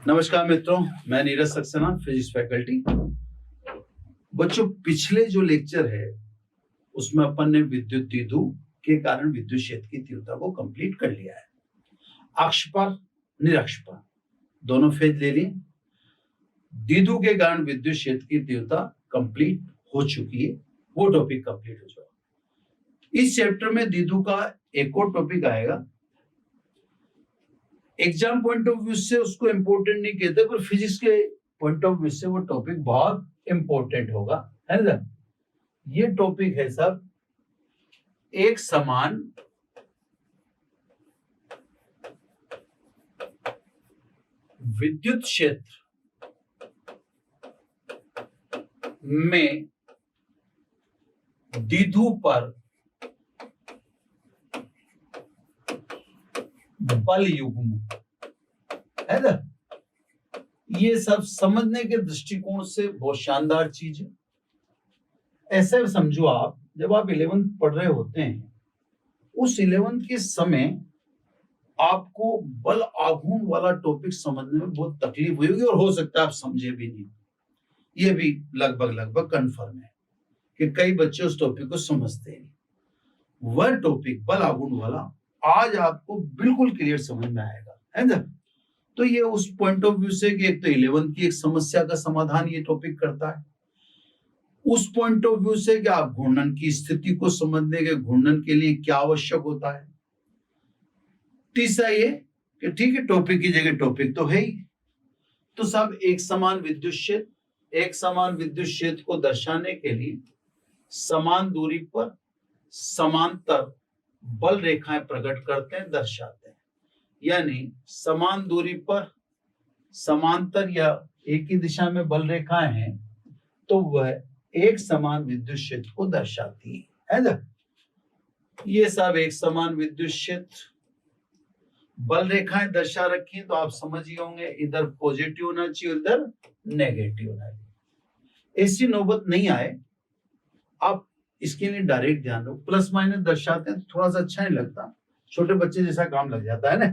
नमस्कार मित्रों, मैं नीरज सक्सेना, फिजिक्स फैकल्टी। बच्चों, पिछले जो लेक्चर है उसमें अपन ने विद्युत द्विध्रुव के कारण विद्युत क्षेत्र की तीव्रता को कंप्लीट कर लिया है। अक्ष पर, निरक्ष पर दोनों फेज ले लिए। द्विध्रुव के कारण विद्युत क्षेत्र की तीव्रता कंप्लीट हो चुकी है, वो टॉपिक कंप्लीट हो चुका। इस चैप्टर में द्विध्रुव का एक और टॉपिक आएगा। एग्जाम पॉइंट ऑफ व्यू से उसको इंपॉर्टेंट नहीं कहते, पर फिजिक्स के पॉइंट ऑफ व्यू से वो टॉपिक बहुत इंपॉर्टेंट होगा, है ना। ये टॉपिक है सब एक समान विद्युत क्षेत्र में द्विध्रुव पर बल युग्म, है ना। ये सब समझने के दृष्टिकोण से बहुत शानदार चीज है। ऐसे समझो आप, जब आप 11th पढ़ रहे होते हैं, उस 11th के समय आपको बल आघूर्ण वाला टॉपिक समझने में बहुत तकलीफ हुई होगी और हो सकता है आप समझे भी नहीं। ये भी लगभग कंफर्म है कि कई बच्चे उस टॉपिक को समझते हैं। वह टॉपिक बल आघूर्ण वाला आज आपको बिल्कुल क्लियर समझ में आएगा, है ना। तो ये उस पॉइंट ऑफ व्यू से कि एक तो 11th की एक समस्या का समाधान ये टॉपिक करता है, उस पॉइंट ऑफ व्यू से कि आप घूर्णन की स्थिति को समझने के घूर्णन के लिए क्या आवश्यक होता है। तीसरा ये कि ठीक है, टॉपिक की जगह टॉपिक तो है ही, तो सब एक समान विद्युत क्षेत्र को दर्शाने के लिए समान दूरी पर समांतर बल रेखाएं प्रकट करते हैं, दर्शाते हैं। यानी समान दूरी पर समांतर या एक ही दिशा में बल रेखाएं हैं तो वह एक समान विद्युत क्षेत्र को दर्शाती है ना। ये सब एक समान विद्युत क्षेत्र बल रेखाएं दर्शा रखी हैं, तो आप समझ ही होंगे इधर पॉजिटिव होना चाहिए, इधर नेगेटिव होना चाहिए। ऐसी नौबत नहीं आए, आप इसके लिए डायरेक्ट ध्यान रखो। प्लस माइनस दर्शाते हैं तो थोड़ा सा अच्छा नहीं लगता, छोटे बच्चे जैसा काम लग जाता है ना।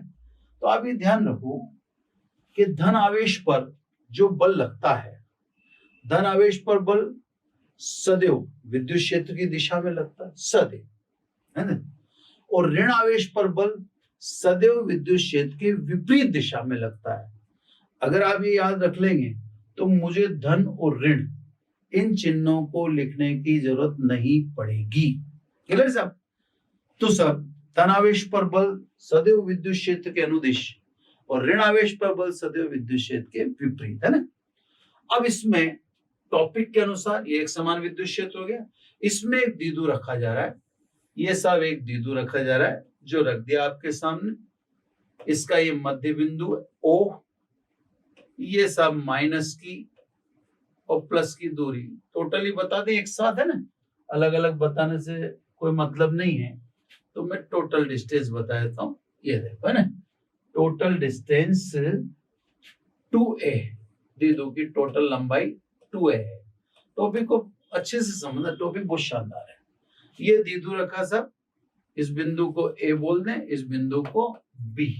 तो आप ये ध्यान रखो कि धन आवेश पर जो बल लगता है, धन आवेश पर बल सदैव विद्युत क्षेत्र की दिशा में लगता है, सदैव, है ना। और ऋण आवेश पर बल सदैव विद्युत क्षेत्र के विपरीत दिशा में लगता है। अगर आप ये याद रख लेंगे तो मुझे धन और ऋण इन चिन्हों को लिखने की जरूरत नहीं पड़ेगी। क्लियर साहब? तो सब धन आवेश पर बल सदैव विद्युत क्षेत्र के अनुदिश और ऋण आवेश पर बल सदैव विद्युत क्षेत्र के विपरीत, है ना। अब इसमें टॉपिक के अनुसार ये एक समान विद्युत क्षेत्र हो गया, इसमें एक द्विध्रुव रखा जा रहा है। ये सब एक द्विध्रुव रखा जा रहा है जो रख दिया आपके सामने। इसका ये मध्य बिंदु है O, ये सब माइनस की और प्लस की दूरी टोटली बता दें एक साथ, है ना। अलग अलग बताने से कोई मतलब नहीं है, तो मैं टोटल डिस्टेंस बता देता हूं। ये देखो, है ना, टोटल डिस्टेंस 2a, द्विध्रुव की टोटल लंबाई 2a है। टॉपिक को अच्छे से समझना, टॉपिक बहुत शानदार है। ये द्विध्रुव रखा सब, इस बिंदु को A बोल दें, इस बिंदु को B।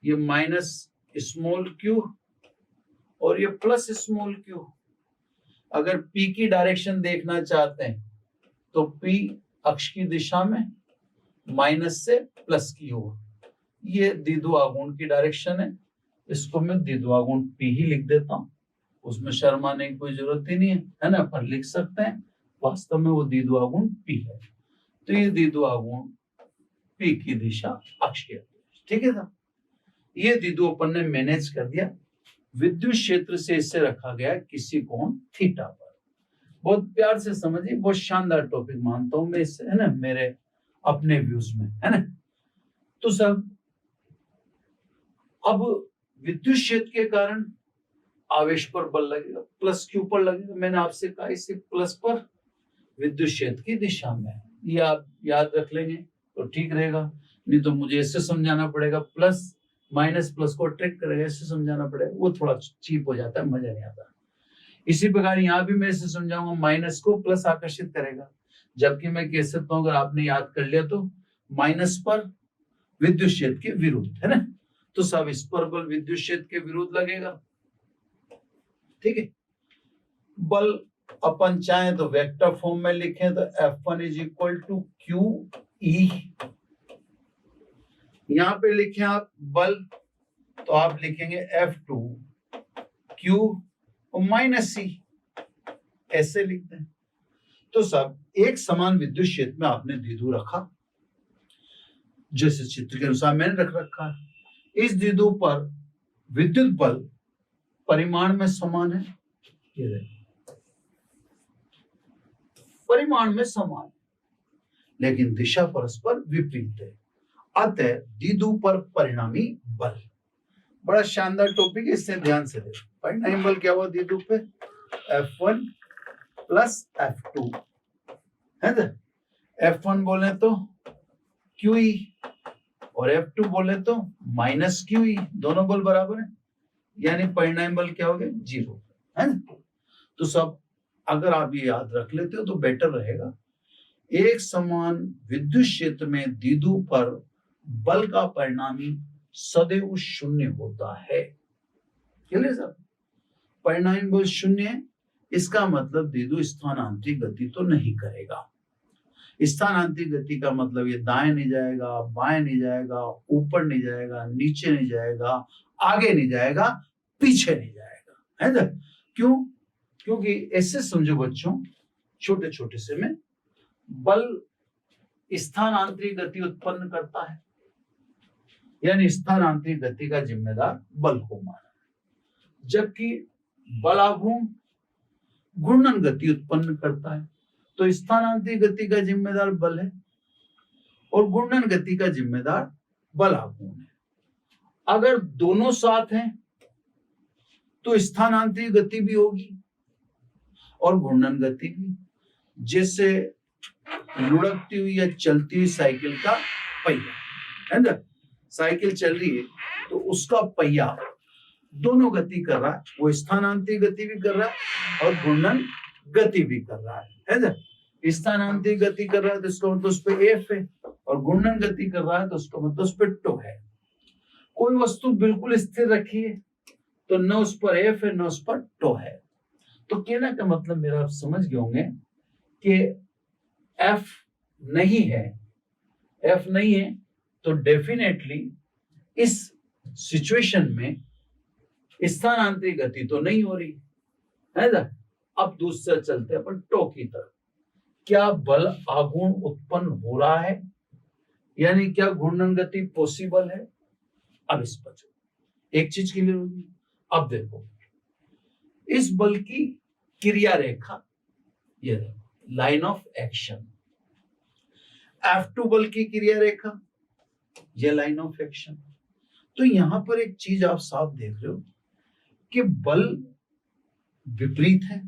ये माइनस स्मॉल q और ये प्लस स्मॉल q। अगर P की डायरेक्शन देखना चाहते हैं तो P अक्ष की दिशा में माइनस से प्लस की ओर, ये द्विध्रुव आघूर्ण की डायरेक्शन है। इसको मैं द्विध्रुव आघूर्ण P ही लिख देता हूं, उसमें शर्माने की कोई जरूरत ही नहीं है ना। पर लिख सकते हैं, वास्तव में वो द्विध्रुव आघूर्ण P है। तो ये द्विध्रुव आघूर्ण P की दिशा अक्ष के, ठीक है ना। ये द्विध्रुव अपन ने मैनेज कर दिया। विद्युत क्षेत्र से इसे रखा गया किसी कोण थीटा पर। बहुत प्यार से समझिए, बहुत शानदार टॉपिक मानता हूं मैं इससे, है ना, मेरे अपने व्यूज में, है ना। तो सब अब विद्युत क्षेत्र के कारण आवेश पर बल लगेगा, प्लस क्यू पर लगेगा। मैंने आपसे कहा इसे प्लस पर विद्युत क्षेत्र की दिशा में, ये आप याद रख लेंगे तो ठीक रहेगा। नहीं तो मुझे ऐसे समझाना पड़ेगा, प्लस माइनस प्लस को ट्रिक करेगा, ऐसे समझाना पड़ेगा, वो थोड़ा चीप हो जाता है, मजा नहीं आता। इसी प्रकार यहाँ भी मैं ऐसे समझाऊंगा, माइनस को प्लस आकर्षित करेगा, जबकि मैं कह सकता हूं अगर आपने याद कर लिया तो माइनस पर विद्युत क्षेत्र के विरुद्ध, है ना। तो सब इस पर बल विद्युत क्षेत्र के विरुद्ध लगेगा। ठीक है, बल अपन चाहें तो वेक्टर फॉर्म में लिखें तो F1 is equal to Q E. यहां पे लिखें आप बल तो आप लिखेंगे F2 Q और माइनस C, ऐसे लिखते हैं। तो सब एक समान विद्युत क्षेत्र में आपने द्विध्रुव रखा, जैसे चित्र के अनुसार मैंने रख रखा है। इस द्विध्रुव पर विद्युत बल परिमाण में समान है, ये देखिए परिमाण में समान, लेकिन दिशा परस्पर विपरीत है। अतः द्विध्रुव पर परिणामी बल, बड़ा शानदार टॉपिक है, इससे ध्यान से देखो। परिणामी बल क्या हुआ द्विध्रुव पे, F1 प्लस F2 है ना। F1 बोले तो QE और F2 बोले तो माइनस QE, दोनों बल बराबर है, यानी परिणामी बल क्या हो गया, 0 है ना। तो सब अगर आप ये याद रख लेते हो तो बेटर रहेगा। एक समान विद्युत क्षेत्र में द्विध्रुव पर बल का परिणामी सदैव शून्य होता है। क्लियर सर, परिणामी बल शून्य है, इसका मतलब द्विध्रुव स्थानांतरित गति तो नहीं करेगा। स्थानांतरित गति का मतलब ये दाएं नहीं जाएगा, बाएं नहीं जाएगा, ऊपर नहीं जाएगा, नीचे नहीं जाएगा, आगे नहीं जाएगा, पीछे नहीं जाएगा, है ना। क्यों? क्योंकि ऐसे समझो बच्चों, छोटे छोटे से में बल स्थानांतरित गति उत्पन्न करता है, यानी स्थानांतरित गति का जिम्मेदार बल को माना, जबकि बलाघूर्ण घूर्णन गति उत्पन्न करता है। तो स्थानांतरित गति का जिम्मेदार बल है और घूर्णन गति का जिम्मेदार बलाघूर्ण है। अगर दोनों साथ हैं तो स्थानांतरित गति भी होगी और घूर्णन गति भी, जैसे लुढ़कती हुई या चलती हुई साइकिल का पहिया, है ना। साइकिल चल रही है तो उसका पहिया दोनों गति कर रहा है, वो स्थानांतरित गति भी कर रहा है और घूर्णन गति भी कर रहा है ना। स्थानांतरित गति कर रहा है तो इसका मतलब उस पे F है, और घूर्णन गति कर रहा है तो उसका मतलब उस पे टो है। कोई वस्तु बिल्कुल स्थिर रखी है तो न उस पर F है न उस पर टो है। तो कहने का मतलब मेरा आप समझ गए होंगे कि F नहीं है, F नहीं है तो डेफिनेटली इस सिचुएशन में स्थानांतरित गति तो नहीं हो रही है ना। अब दूसरा चलते हैं अपन टो की तरफ। क्या बल आघूर्ण उत्पन्न हो रहा है, यानी क्या घूर्णन गति पॉसिबल है? अब इस पर एक चीज क्लियर होगी। अब देखो इस बल की क्रिया रेखा, ये देखो लाइन ऑफ एक्शन, F2 बल की क्रिया रेखा, ये लाइन ऑफ एक्शन। तो यहां पर एक चीज आप साफ देख रहे हो कि बल विपरीत है,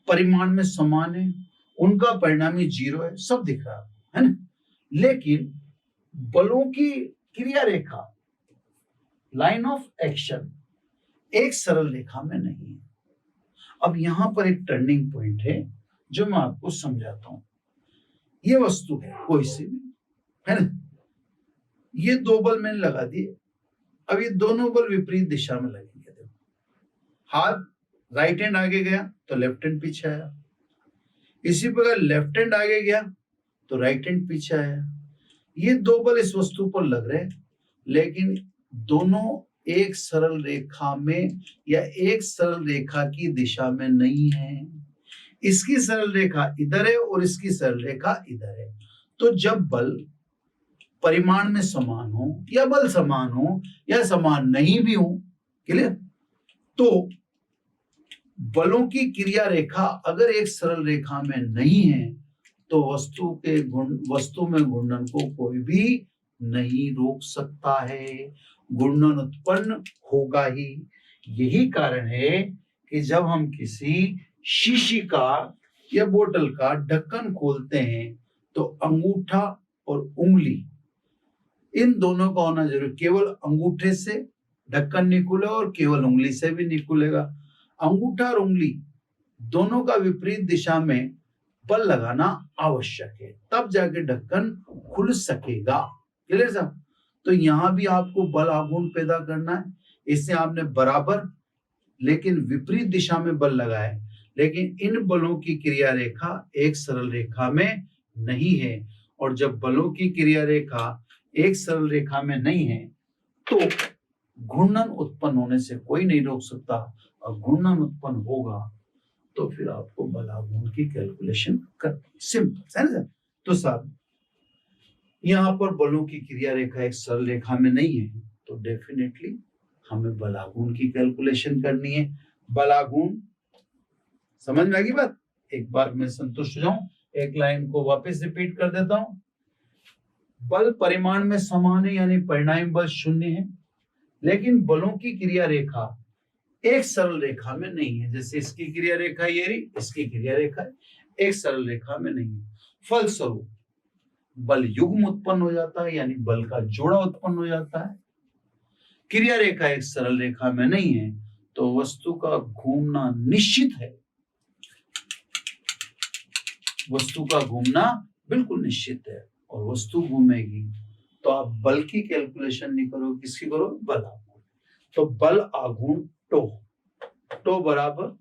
परिमाण में समान है, उनका परिणामी 0 है, सब दिख रहा है ना। लेकिन बलों की क्रिया रेखा, लाइन ऑफ एक्शन, एक सरल रेखा में नहीं है। अब यहां पर एक टर्निंग पॉइंट है जो मैं आपको समझाता हूं। ये वस्तु है कोई सी भी, है ना। ये दो बल मैंने लगा दिए, अब ये दोनों बल विपरीत दिशा में लगेंगे। देखो हाथ राइट हैंड आगे गया तो लेफ्ट हैंड पीछे आया, इसी प्रकार लेफ्ट हैंड आगे गया तो राइट हैंड पीछे आया। ये दो बल इस वस्तु पर लग रहे हैं, लेकिन दोनों एक सरल रेखा में या एक सरल रेखा की दिशा में नहीं है। इसकी सरल रेखा इधर है और इसकी सरल रेखा इधर है। तो जब बल परिमाण में समान हो या बल समान हो या समान नहीं भी हो, क्लियर, तो बलों की क्रिया रेखा अगर एक सरल रेखा में नहीं है तो वस्तु में घूर्णन को कोई भी नहीं रोक सकता है, घूर्णन उत्पन्न होगा ही। यही कारण है कि जब हम किसी शीशी का या बोतल का ढक्कन खोलते हैं तो अंगूठा और उंगली, इन दोनों का होना जरूरी। केवल अंगूठे से ढक्कन नहीं खुलेगा और केवल उंगली से भी नहीं खुलेगा। अंगूठा और उंगली दोनों का विपरीत दिशा में बल लगाना आवश्यक है, तब जाके ढक्कन खुल सकेगा। क्लियर साहब? तो यहां भी आपको बल आघूर्ण पैदा करना है। इससे आपने बराबर लेकिन विपरीत दिशा में बल लगाए, लेकिन इन बलों की क्रिया रेखा एक सरल रेखा में नहीं है, और जब बलों की क्रिया रेखा एक सरल रेखा में नहीं है तो घूर्णन उत्पन्न होने से कोई नहीं रोक सकता, और घूर्णन उत्पन्न होगा तो फिर आपको बल आघूर्ण की कैलकुलेशन करनी, सिंपल है ना। तो साहब यहाँ पर बलों की क्रिया रेखा एक सरल रेखा में नहीं है, तो डेफिनेटली हमें बल आघूर्ण की कैलकुलेशन करनी है। बल आघूर्ण समझ में आ गई बात? एक बार मैं संतुष्ट हो जाऊं, एक लाइन को वापस रिपीट कर देता हूं। बल परिमाण में समान है, यानी परिणामी बल शून्य है, लेकिन बलों की क्रिया रेखा एक सरल रेखा में नहीं है। जैसे इसकी क्रिया रेखा ये रही, इसकी क्रिया रेखा एक सरल रेखा में नहीं है। फलस्वरूप बल युग्म उत्पन्न हो जाता है, यानी बल का जोड़ा उत्पन्न हो जाता है। क्रिया रेखा एक सरल रेखा में नहीं है, तो वस्तु का घूमना निश्चित है। वस्तु का घूमना बिल्कुल निश्चित है, और वस्तु घूमेगी तो आप बल की कैलकुलेशन नहीं करो, किसकी करो? बल आघूर्ण। तो बल आघूर्ण टो बराबर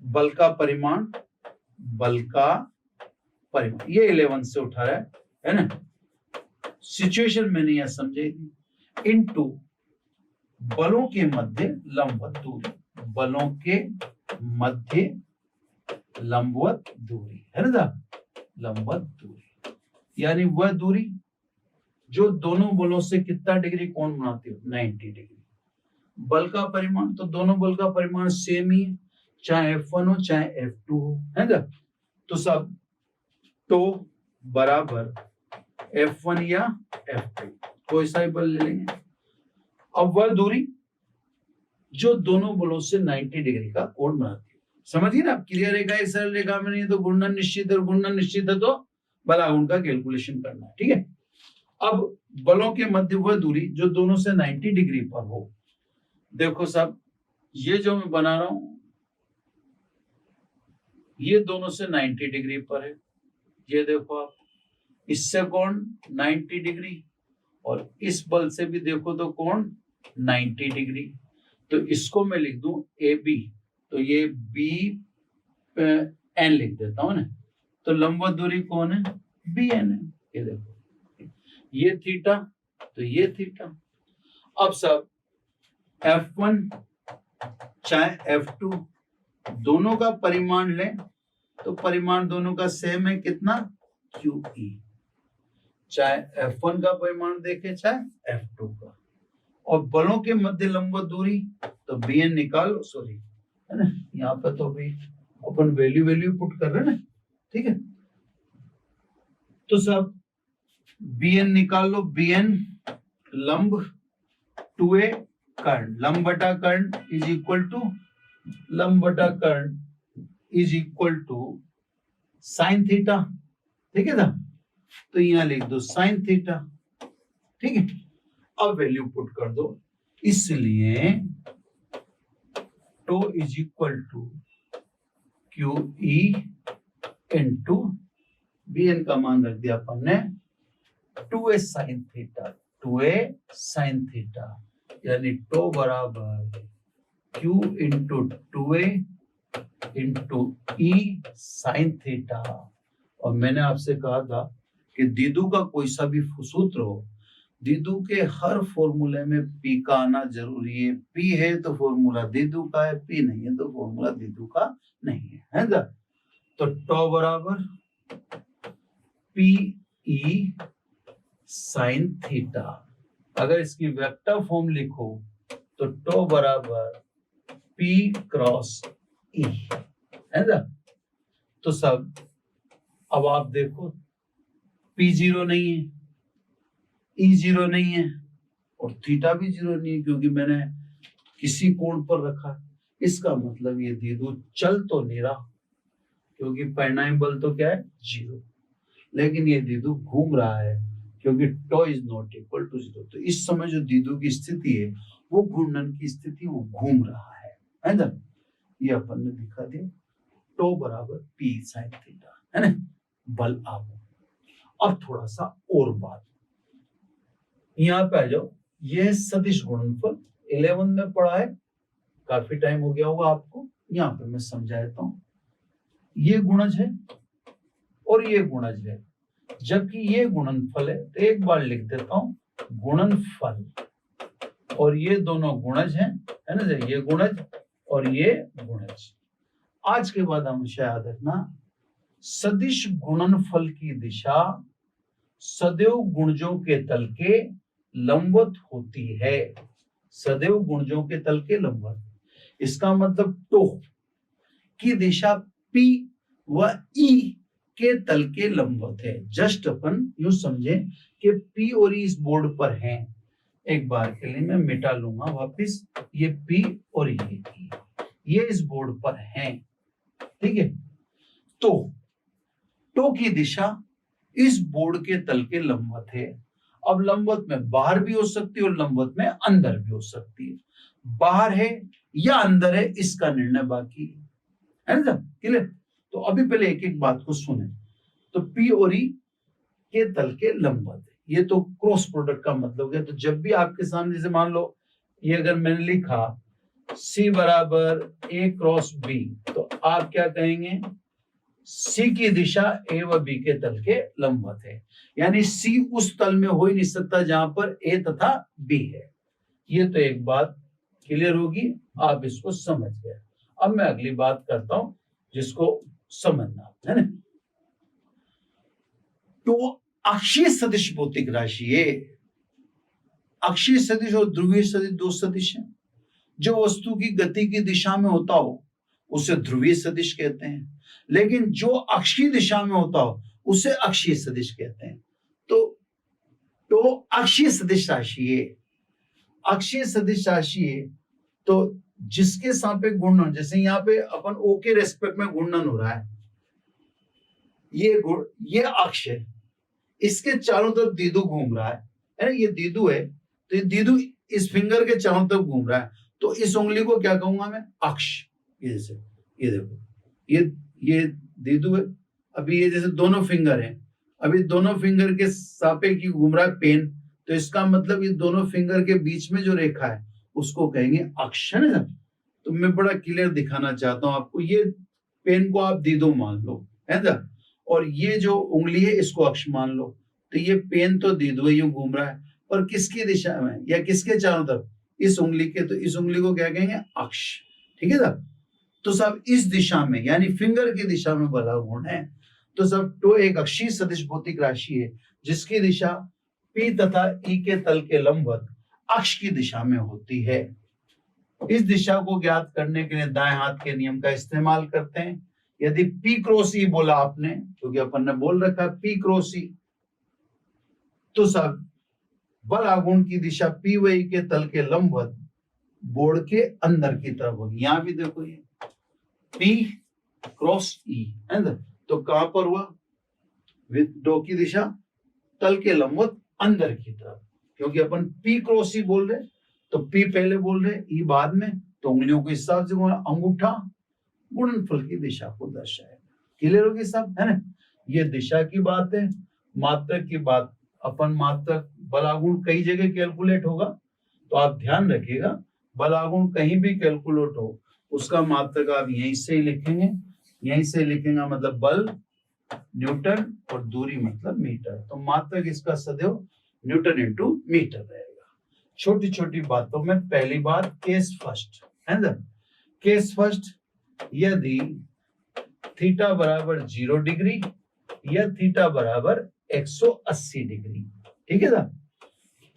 बल का परिमाण, ये 11 से उठा रहा है ना। सिचुएशन मैंने यह समझेगी, इनटू बलों के मध्य लंबवत दूरी, बलों के मध्य लंबवत दूरी है ना, लंबवत दूरी यानी वह दूरी जो दोनों बलों से कितना डिग्री कोण बनाती हो? 90 डिग्री। बल का परिमाण, तो दोनों बल का परिमाण सेम ही है, चाहे F1 हो चाहे F2 हो, है ना। तो सब तो बराबर F1 या F2, कोई सा ही बल ले लेंगे। अब वह दूरी जो दोनों बलों से 90 डिग्री का कोण बनाती है, समझिए ना। क्रिया रेखा एक सरल रेखा में नहीं है तो घूर्णन निश्चित है, और घूर्णन निश्चित है तो बल आघूर्ण का कैलकुलेशन करना है, ठीक है। अब बलों के मध्य वह दूरी जो दोनों से 90 डिग्री पर हो। देखो साहब, ये जो मैं बना रहा हूं ये दोनों से 90 डिग्री पर है। ये देखो आप, इससे कोण 90 डिग्री, और इस बल से भी देखो तो कोण 90 डिग्री। तो इसको मैं लिख दूं ए बी, तो ये बी एन लिख देता हूं ना। तो लंबवत दूरी कौन है? बी एन है। ये देखो, ये थीटा तो ये थीटा। अब सब F1 चाहे F2 दोनों का परिमाण लें तो परिमाण दोनों का सेम है, कितना? QE। चाहे F1 का परिमाण देखें चाहे F2 का, और बलों के मध्य लंबवत दूरी तो Bn निकालो, सॉरी है ना, यहाँ पे तो भी अपन वैल्यू पुट कर रहे हैं ना, ठीक है। तो सब Bn निकाल लो, Bn लंब 2a कर्ण, लंब बटा कर्ण इज इक्वल टू लंब बटा कर्ण is equal to sine theta, ठीक है ना। तो यहां लिख दो साइन थीटा, ठीक है। अब वैल्यू पुट कर दो, इसलिए tau is equal to QE into Bn का मान रख दिया अपन ने 2a sine theta, 2a sine theta, यानी टो बराबर Q into 2a into E sine theta. और मैंने आपसे कहा था कि दीदू का कोई सा भी सूत्र हो, दीदू के हर फॉर्मूले में P का आना जरूरी है। P है तो फॉर्मूला दीदू का है, P नहीं है तो फॉर्मूला दीदू का नहीं है ना। तो टो बराबर PE साइन थीटा। अगर इसकी वेक्टर फॉर्म लिखो तो टो बराबर P क्रॉस E है ना। तो सब अब आप देखो, P 0 नहीं है, E 0 नहीं है, और थीटा भी 0 नहीं है, क्योंकि मैंने किसी कोण पर रखा। इसका मतलब ये दीदू चल तो नहीं रहा, क्योंकि परिणामी बल तो क्या है? 0, लेकिन ये दीदू घूम रहा है, क्योंकि tau is not equal to 0। तो इस समय जो दीदू की स्थिति है वो घूर्णन की स्थिति, वो घूम रहा है ना। ये अपन ने दिखा दिया, टो बराबर P साइन थीटा है ना, बल आघूर्ण। अब थोड़ा सा और बात, यहाँ पे आ जाओ, ये है सदिश गुणनफल, 11 में पढ़ा है, काफी टाइम हो गया होगा आपको। यहाँ पे मैं समझा देता हूँ, ये गुणज है और ये गुणज है, जबकि ये गुणनफल है, तो एक बार लिख देता हूं गुणनफल, और ये दोनों गुणज हैं, है ना, ये गुणज और ये गुणज। आज के बाद हमेशा याद रखना, सदिश गुणनफल की दिशा सदैव गुणजों के तल के लंबवत होती है, सदैव गुणजों के तल के लंबवत। इसका मतलब टो की दिशा P व E के तल के लंबवत है। जस्ट अपन यूं समझे कि P और E इस बोर्ड पर हैं। एक बार के लिए मैं मिटा लूंगा वापिस, ये P और ये इस बोर्ड पर हैं, ठीक है। तो टो की दिशा इस बोर्ड के तल के लंबवत है। अब लंबवत में बाहर भी हो सकती है और लंबवत में अंदर भी हो सकती है। बाहर है या अंदर है, इसका निर्णय बाकी है ना, क्लियर। तो अभी पहले एक एक बात को सुने। तो P और E के तल के लंबवत है, ये तो क्रॉस प्रोडक्ट का मतलब हो गया। तो जब भी आपके सामने, जैसे मान लो ये अगर मैंने लिखा C बराबर A क्रॉस B, तो आप क्या कहेंगे, C की दिशा A व B के तल के लंबवत है, यानी C उस तल में हो ही नहीं सकता जहां पर A तथा B है। ये तो एक बात क्लियर होगी, आप इसको समझ गए। अब मैं अगली बात करता हूं जिसको समझना है ना। तो अक्षीय सदिश भौतिक राशि है। अक्षीय सदिश और ध्रुवीय सदिश दो सदिश हैं। जो वस्तु की गति की दिशा में होता हो उसे ध्रुवीय सदिश कहते हैं, लेकिन जो अक्षीय दिशा में होता हो उसे अक्षीय सदिश कहते हैं। तो अक्षीय सदिश राशि है। अक्षीय सदिश राशि है तो जिसके सापेक्ष गुणन, जैसे यहाँ पे अपन O के रेस्पेक्ट में गुणन हो रहा है, ये अक्ष है, इसके चारों तरफ दीदू घूम रहा है ना, ये दीदू है, तो ये दीदू इस फिंगर के चारों तरफ घूम रहा है, तो इस उंगली को क्या कहूंगा मैं, अक्ष। ये जैसे ये देखो, ये दीदू है, अभी ये जैसे दोनों फिंगर हैं, अभी दोनों फिंगर के सापेक्ष घूम रहा है पेन, तो इसका मतलब ये दोनों फिंगर के बीच में जो रेखा है उसको कहेंगे अक्ष, है ना। तो मैं बड़ा क्लियर दिखाना चाहता हूं आपको, ये पेन को आप दीदू मान लो, है ना, और ये जो उंगली है इसको अक्ष मान लो। तो ये पेन तो दीदू है, यूं घूम रहा है, और किसकी दिशा में या किसके चारों तरफ, इस उंगली के, तो इस उंगली को क्या कहेंगे, अक्ष, ठीक है साहब। तो सब इस दिशा में यानी फिंगर की दिशा में बला गुण है। तो सब तो एक अक्षीय सदिश भौतिक राशि है जिसकी दिशा P तथा E के तल के लंबवत अक्ष की दिशा में होती है। इस दिशा को ज्ञात करने के लिए दाएं हाथ के नियम का इस्तेमाल करते हैं। यदि P क्रॉस E बोला आपने, क्योंकि अपन ने बोल रखा है P क्रॉस E, तो सब बल आघूर्ण की दिशा P व E के तल के लंबवत बोर्ड के अंदर की तरफ होगी। यहां भी देखो ये P क्रॉस E है ना, तो कहां पर हुआ, डो की दिशा तल के लंबवत अंदर की तरफ, क्योंकि अपन P क्रॉस E बोल रहे, तो P पहले बोल रहे, E बाद में, तो उंगलियों के हिसाब से अंगूठा गुणनफल की दिशा को दर्शाएगा। क्लियर होगी सब, है ना। ये दिशा की बात है। मात्रक की बात, अपन मात्रक बलागुण कई जगह कैलकुलेट होगा, तो आप ध्यान रखिएगा, बलागुण कहीं भी कैलकुलेट हो उसका मात्रक आप यहीं से ही लिखेंगे, यहीं से लिखेंगे, मतलब बल न्यूटन और दूरी मतलब मीटर, तो मात्रक इसका सदैव न्यूटन इंटू मीटर रहेगा। छोटी छोटी बातों में पहली बात केस फर्स्ट, है ना। केस फर्स्ट, यदि थीटा बराबर 0 डिग्री या थीटा बराबर 180 डिग्री, ठीक है ना,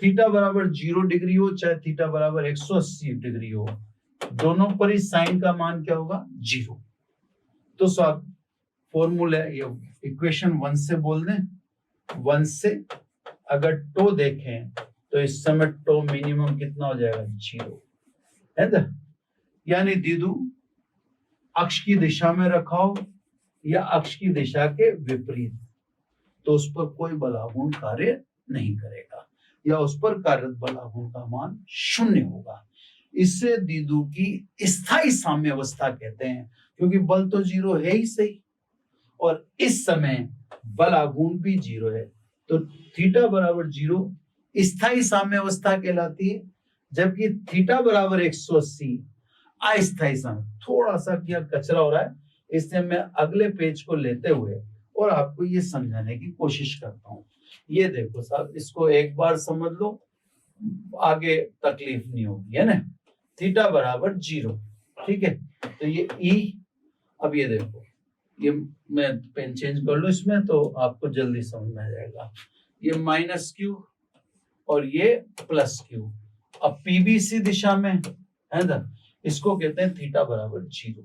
थीटा बराबर 0 डिग्री हो चाहे थीटा बराबर 180 डिग्री हो, दोनों पर ही साइन का मान क्या होगा, 0। तो सब फॉर्मूला ये इक्वेशन 1 से बोल दें, 1 से अगर टो देखें तो इस समय टो मिनिमम कितना हो जाएगा, 0, है ना। यानी दीदू अक्ष की दिशा में रखा हो या अक्ष की दिशा के विपरीत, तो उस पर कोई बलागुण कार्य नहीं करेगा, या उस पर कार्यरत बलागुण का मान 0 होगा। इससे दीदू की स्थायी साम्य अवस्था कहते हैं, क्योंकि बल तो 0 है ही सही, और इस समय बलागुण भी 0 है, तो थीटा बराबर 0 स्थायी साम्यावस्था कहलाती है, जबकि थीटा बराबर 180 अस्थायी साम्य। थोड़ा सा क्या कचरा हो रहा है, इसलिए मैं अगले पेज को लेते हुए और आपको ये समझाने की कोशिश करता हूँ। ये देखो साहब, इसको एक बार समझ लो, आगे तकलीफ नहीं होगी, है ना। थीटा बराबर 0, ठीक है। तो ये ई, अब ये देखो, ये मैं पेन चेंज कर लूं इसमें तो आपको जल्दी समझ में आ जाएगा। ये माइनस क्यू और ये प्लस क्यू, अब पीबीसी दिशा में है ना, इसको कहते हैं थीटा बराबर 0,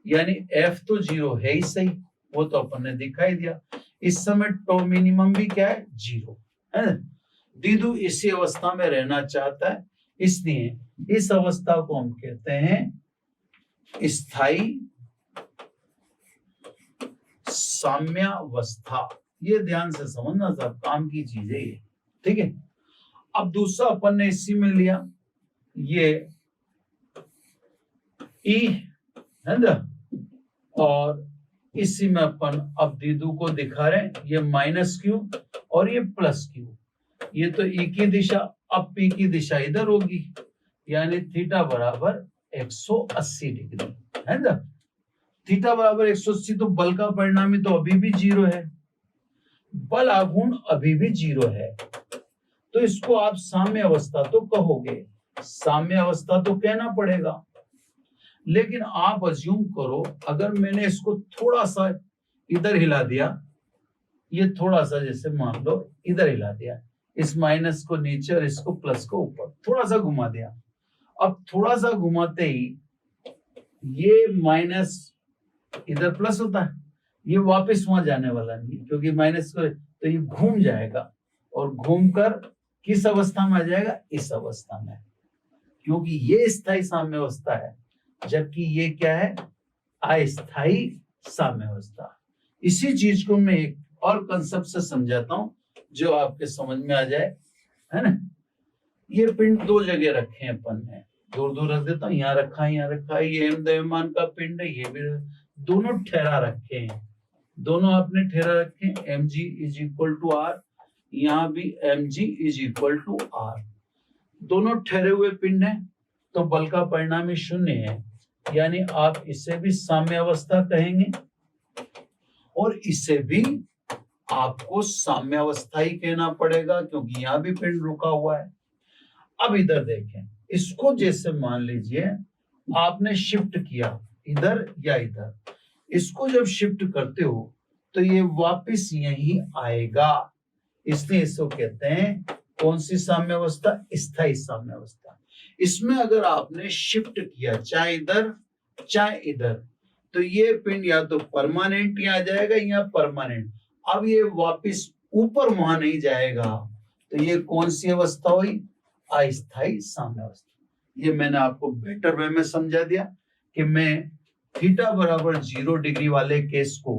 यानी एफ तो 0 है ही सही, वो तो अपन ने दिखाई दिया। इस समय टो मिनिमम भी क्या है, 0 है ना। दीदू इसी अवस्था में रहना चाहता है, इसलिए इस अवस्था को हम कहते हैं स्थायी साम्यावस्था। ये ध्यान से समझना सब, काम की चीज है ये, ठीक है। अब दूसरा अपन ने इसी में लिया, ये ई है ना, और इसी में अपन अब दीदू को दिखा रहे हैं, ये माइनस क्यू और ये प्लस क्यू। ये तो ई की दिशा, अब पी की दिशा इधर होगी, यानी थीटा बराबर 180 डिग्री है ना। थीटा बराबर 180, तो बल का परिणामी तो अभी भी 0 है, बल आघूर्ण अभी भी 0 है, तो इसको आप साम्य अवस्था तो कहोगे, साम्य अवस्था तो कहना पड़ेगा। लेकिन आप अज्यूम करो, अगर मैंने इसको थोड़ा सा इधर हिला दिया, ये थोड़ा सा जैसे मान लो इधर हिला दिया, इस माइनस को नीचे और इसको प्लस को ऊपर थोड़ा सा घुमा दिया, अब थोड़ा सा घुमाते ही ये माइनस इधर प्लस होता है, ये वापस वहां जाने वाला नहीं, क्योंकि माइनस को तो ये घूम जाएगा और घूमकर किस अवस्था में आ जाएगा, इस अवस्था में, क्योंकि ये स्थायी साम्य अवस्था है, जबकि ये क्या है, अस्थायी साम्य अवस्था। इसी चीज को मैं एक और कंसेप्ट से समझाता हूं जो आपके समझ में आ जाए, है ना। ये पिंड दो जगह रखे हैं अपन ने, दूर दूर रख देता हूँ, यहाँ रखा है, यहाँ रखा है, ये द्रव्यमान का पिंड है, ये भी दोनों ठहरा रखे हैं, दोनों आपने ठहरा रखे हैं, mg is equal to R, यहाँ भी mg is equal to R, दोनों ठहरे हुए पिंड है, तो बल का परिणामी 0 है, यानी आप इसे भी साम्य अवस्था कहेंगे और इसे भी आपको साम्य अवस्था ही कहना पड़ेगा, क्योंकि यहाँ भी पिंड रुका हुआ है। अब इधर देखें, इसको जैसे मान लीजिए आपने शिफ्ट किया इधर या इधर, इसको जब शिफ्ट करते हो तो ये वापस यही आएगा, इसलिए इसको कहते हैं कौन सी साम्य अवस्था, स्थायी साम्य अवस्था। इसमें अगर आपने शिफ्ट किया चाहे इधर चाहे इधर, तो ये पिंड या तो परमानेंट यहाँ आ जाएगा या परमानेंट, अब ये वापस ऊपर वहां नहीं जाएगा, तो ये कौन सी अवस्था हुई, अस्थायी साम्य अवस्था। ये मैंने आपको बेटर वे में समझा दिया कि मैं थीटा बराबर 0 डिग्री वाले केस को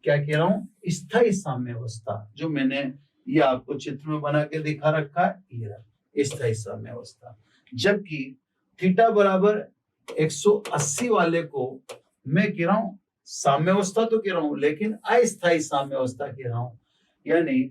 क्या कह रहा हूं, स्थायी साम्य अवस्था, जो मैंने ये आपको चित्र में बना के दिखा रखा है, ये स्थायी साम्य अवस्था। जबकि थीटा बराबर 180 वाले को मैं कह रहा हूं साम्य अवस्था तो कह रहा हूं, लेकिन अस्थायी साम्य अवस्था कह रहा हूं, यानी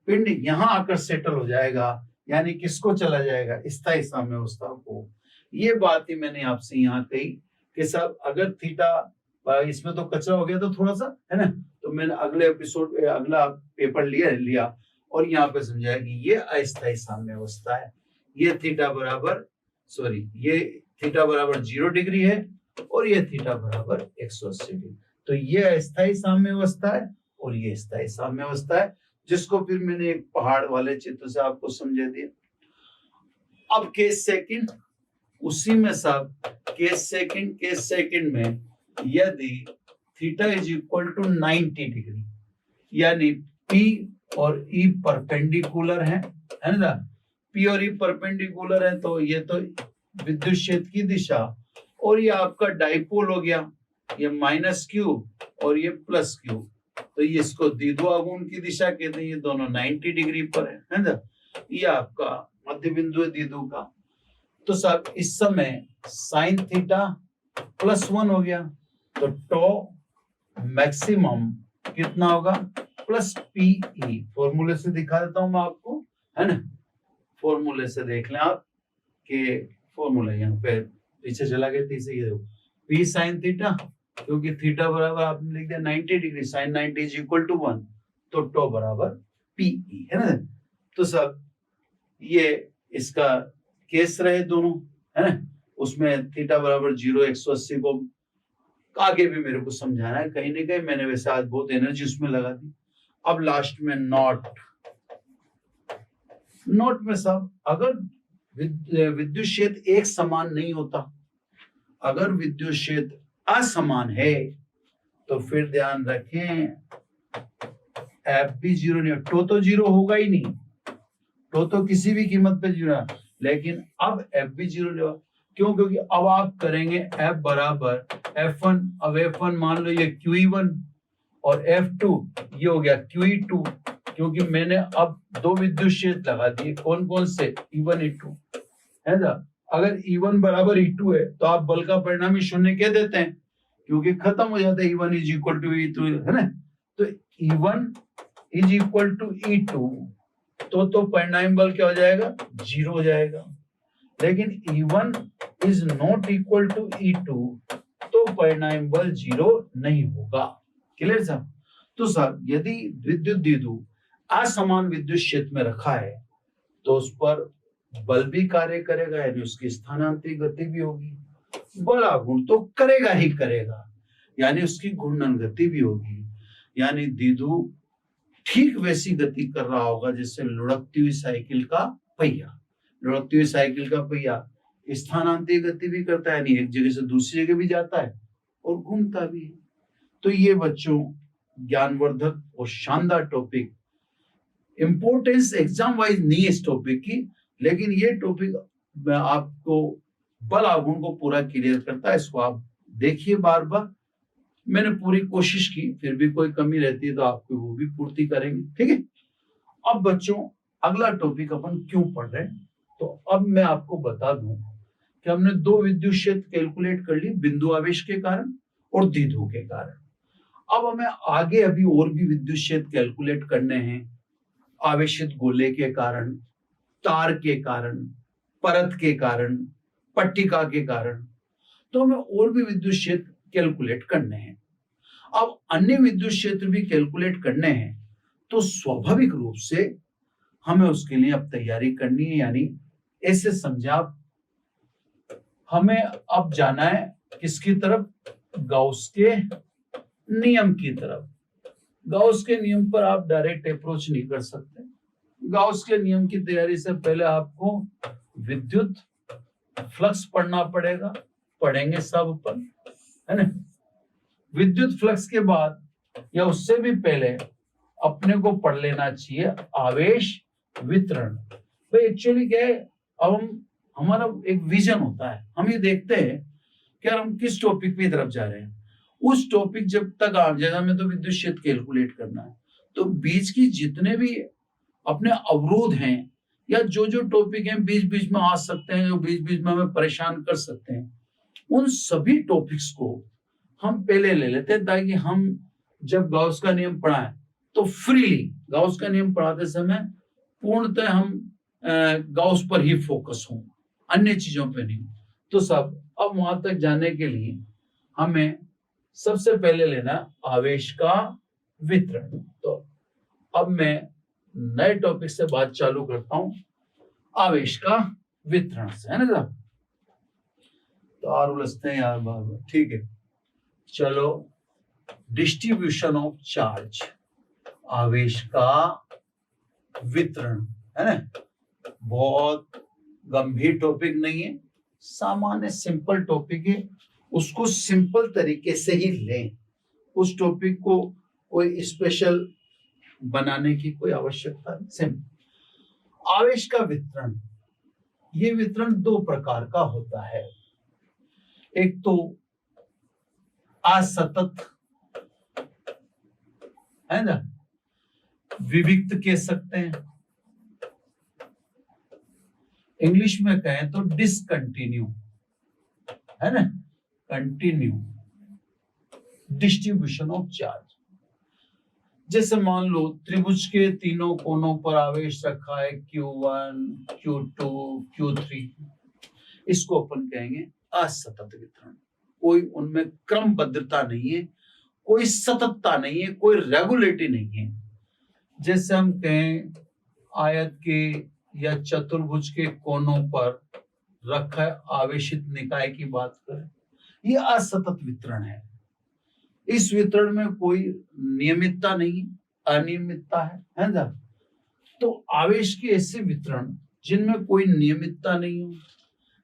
पिंड यहां आकर सेटल हो जाएगा, यानी किसको चला जाएगा, स्थायी साम्य अवस्था को। ये बात ही मैंने आपसे यहाँ कही कि साहब अगर थीटा, इसमें तो कचरा हो गया तो थोड़ा सा, है ना, तो मैंने अगले एपिसोड अगला पेपर लिया और यहाँ पे समझाया कि ये अस्थायी साम्य अवस्था है, ये थीटा बराबर 0 डिग्री है और ये थीटा बराबर 180 डिग्री, तो ये अस्थायी साम्य अवस्था है और ये स्थायी साम्य अवस्था है, जिसको फिर मैंने एक पहाड़ वाले चित्र से आपको समझा दिया। अब केस सेकंड, उसी में सब केस सेकंड में यदि theta is equal to 90 degree, यानी P और E परपेंडिकुलर है ना, P और E परपेंडिकुलर है, तो ये तो विद्युत क्षेत्र की दिशा, और ये आपका डाइपोल हो गया, ये माइनस क्यू और ये प्लस क्यू, तो ये इसको द्विध्रुव आघूर्ण की दिशा कहते हैं, ये दोनों 90 डिग्री पर है ना, ये आपका मध्य बिंदु है द्विध्रुव का। तो साहब इस समय साइन थीटा +1 हो गया, तो टो मैक्सिमम कितना होगा, +PE, फॉर्मूले से दिखा देता हूं मैं आपको, है ना, फॉर्मूले से देख लें आप कि फॉर्मूला यहाँ पे पीछे चला गया तीसरे ये देखो पी साइन थीटा, क्योंकि थीटा बराबर आपने लिख दिया 90 degree, sine 90 is equal to 1, तो टो बराबर पीई है ना। तो सब ये इसका केस रहे दोनों है ना, उसमें थीटा बराबर 0 180 को आगे भी मेरे को समझाना है, कहीं ना कहीं मैंने वैसे आज बहुत एनर्जी उसमें लगा दी। अब लास्ट में नोट में सब अगर विद्युत क्षेत्र एक समान नहीं होता, अगर विद्युत क्षेत्र असमान है तो फिर ध्यान रखें एफ भी 0 नहीं, टो तो 0 होगा ही नहीं, टो तो किसी भी कीमत पे 0 है, लेकिन अब एफ भी 0 नहीं होगा। क्यों? क्योंकि अब आप करेंगे एफ बराबर F1, अब F1 मान लो ये QE1 और F2 ये हो गया QE2, क्योंकि मैंने अब दो विद्युत क्षेत्र लगा दिए, कौन कौन से, E1 E2 है ना। अगर E1 बराबर E2 है तो आप बल का परिणामी शून्य कह देते हैं, क्योंकि खत्म हो जाता है E1 is equal to E2 है ना। तो E1 is equal to E2 तो परिणामी बल क्या हो जाएगा, 0 हो जाएगा। लेकिन E1 is not equal to E2 तो परिणामी बल 0 नहीं होगा। क्लियर साहब? तो साहब यदि विद्युत द्विध्रुव असमान विद्युत क्षेत्र में रखा है तो उस पर बल भी कार्य करेगा, यानी उसकी स्थानांतरित गति भी होगी, बल आघूर्ण तो करेगा ही करेगा, यानी उसकी घूर्णन गति भी होगी, यानी द्विध्रुव ठीक वैसी गति कर रहा होगा जैसे लुढ़कती हुई साइकिल का पहिया। लुढ़कती हुई साइकिल का पहिया स्थानांतरित गति भी करता है, यानी एक जगह से दूसरी जगह भी जाता है और घूमता भी है। तो ये बच्चों ज्ञानवर्धक और शानदार टॉपिक, इंपोर्टेंस एग्जाम वाइज नहीं है इस टॉपिक की, लेकिन ये टॉपिक आपको बल आघूर्ण को पूरा क्लियर करता है। इसको आप देखिए बार बार, मैंने पूरी कोशिश की, फिर भी कोई कमी रहती है तो आपको वो भी पूर्ति करेंगे, ठीक है। अब बच्चों अगला टॉपिक अपन क्यों पढ़ रहे हैं, तो अब मैं आपको बता दूं कि हमने दो विद्युत क्षेत्र कैलकुलेट कर ली, बिंदु आवेश के कारण और द्विध्रुव के कारण। अब हमें आगे अभी और भी विद्युत क्षेत्र कैलकुलेट करने हैं, आवेशित गोले के कारण, तार के कारण, परत के कारण, पट्टिका के कारण, तो हमें और भी विद्युत क्षेत्र कैलकुलेट करने हैं। अब अन्य विद्युत क्षेत्र भी कैलकुलेट करने हैं तो स्वाभाविक रूप से हमें उसके लिए अब तैयारी करनी है, यानी ऐसे समझा आप, हमें अब जाना है किसकी तरफ, गाउस के नियम की तरफ। गाउस के नियम पर आप डायरेक्ट अप्रोच नहीं कर सकते। गाउस के नियम की तैयारी से पहले आपको विद्युत फ्लक्स पढ़ना पड़ेगा, पढ़ेंगे सब पर, है ना। विद्युत फ्लक्स के बाद या उससे भी पहले अपने को पढ़ लेना चाहिए आवेश वितरण। भाई एक्चुअली क्या है, अब हमारा एक विजन होता है, हम ये देखते हैं कि यार हम किस टॉपिक की तरफ जा रहे हैं। उस टॉपिक जब तक आ जाएगा, हमें तो विद्युत क्षेत्र कैलकुलेट करना है, तो बीच की जितने भी अपने अवरोध हैं या जो जो टॉपिक हैं बीच बीच में आ सकते हैं, जो बीच बीच में हमें परेशान कर सकते हैं, उन सभी टॉपिक्स को हम पहले ले लेते हैं, ताकि हम जब गाउस का नियम पढ़ाएं तो फ्रीली, गाउस का नियम पढ़ाते समय पूर्णतः हम गाउस पर ही फोकस हों, अन्य चीजों पे नहीं। तो सब अब वहां तक जाने के लिए हमें सबसे पहले लेना आवेश का वितरण। तो अब मैं नए टॉपिक से बात चालू करता हूं, आवेश का वितरण से, है ना। तो और उलझते हैं यार बार बार, ठीक है। चलो, डिस्ट्रीब्यूशन ऑफ चार्ज, आवेश का वितरण, है ना। बहुत गंभीर टॉपिक नहीं है, सामान्य सिंपल टॉपिक है, उसको सिंपल तरीके से ही लें। उस टॉपिक को कोई स्पेशल बनाने की कोई आवश्यकता नहीं, सिंपल। आवेश का वितरण, ये वितरण दो प्रकार का होता है। एक तो असतत, है ना, विविक्त कह सकते हैं, इंग्लिश में कहें तो डिसकंटिन्यू, है ना, कंटिन्यू डिस्ट्रीब्यूशन ऑफ चार्ज। जैसे मान लो त्रिभुज के तीनों कोनों पर आवेश रखा है Q1, Q2, Q3, इसको अपन कहेंगे असतत वितरण। कोई उनमें क्रमबद्धता नहीं है, कोई सततता नहीं है, कोई रेगुलेटरी नहीं है। जैसे हम कहें आयत के या चतुर्भुज के कोनों पर रखा आवेशित निकाय की बात करें, ये असतत वितरण है। इस वितरण में कोई नियमितता नहीं, अनियमितता है ना। तो आवेश के ऐसे वितरण जिनमें कोई नियमितता नहीं हो,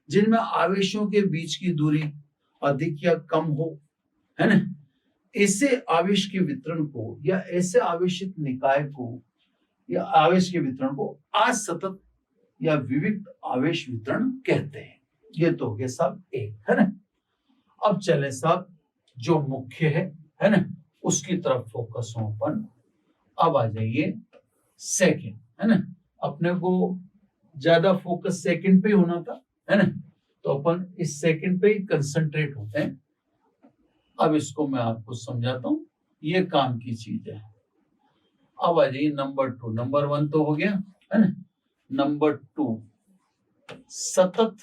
जिनमें आवेशों के बीच की दूरी अधिक या कम हो, है ना, ऐसे आवेश के वितरण को या ऐसे आवेशित निकाय को या आवेश के वितरण को असतत या विविक्त आवेश वितरण कहते हैं। ये तो हो गया साहब एक, है ना। अब चले साहब जो मुख्य है ना, उसकी तरफ फोकस हो अपन। अब आ जाइए सेकंड, है ना। अपने को ज्यादा फोकस सेकंड पे ही होना था, है ना, तो अपन इस सेकंड पे ही कंसंट्रेट होते हैं। अब इसको मैं आपको समझाता हूं, ये काम की चीज है। अब आ जाइए नंबर 2। नंबर 1 तो हो गया, है ना। नंबर 2 सतत